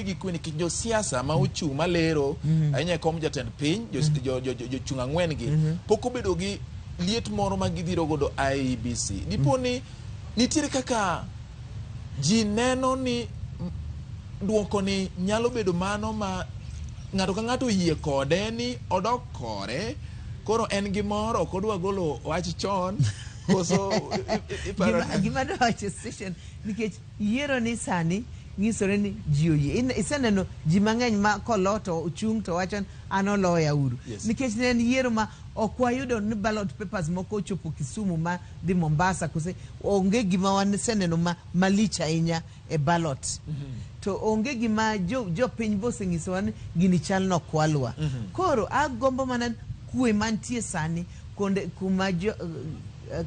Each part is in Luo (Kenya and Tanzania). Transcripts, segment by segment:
ni gi Kwee nikech jo siasa ma ochung' malero ahinya kom jatend piny jo chung' ang'wen gi pok obedo gi liet moro ma gidhiro godo IEBC. Dipo ni nitiere kaka ji neno ni duoko ni nyalo bedo mano ma ng'ato ka ng'ato yie kode ni odok kore, koro en gi moro kodwa golo wach chon koso gima do wacho station nikech yiero ni sani ngisore ni ji oyie. Iseneno ji mang'eny ma koloto ochung' to wachon an oloya uru. Nikech ne en yiero ma ok wayudo ni ballot papers moko ochopo Kisumu ma dhi Mombasa kose onge gima waseneno malich ahinya e ballot. To onge gima jo piny boseng'isowa ni gini chal no kwalwa. Koro agombo mana Kwee mantie sani kuma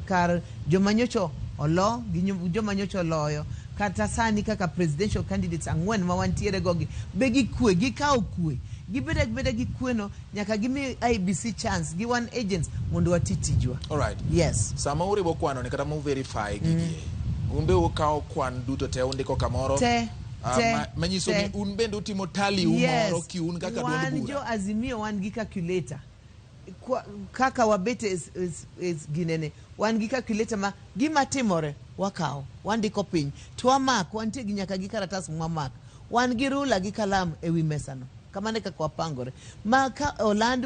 kar jomanyocho olo gi jomanyocho loyo kata sani kaka presidential candidates ang'wen ma wantiere gogi be gi Kwee gikawo Kwee gibeda gi Kwee no nyaka gimi IBC chance gi one agents mondo watitijwa. All right. Yes. Sama uribo kwano ni kata mu verify gigie. Unbe ukawo kwan duto te undiko kamoro. Manyiso ni un bende utimo tally umoro ki un kaka duond bura. Wan jo Azimio wan gi calculator. Kaka wabete is ginene wan gi calculator ma gima timore wakaw wandiko piny to wamak wantie gi nyaka gi karatas mwamak wan gi rula gi kalam ewi mesano kamane kaka wapangore ma ka Orlando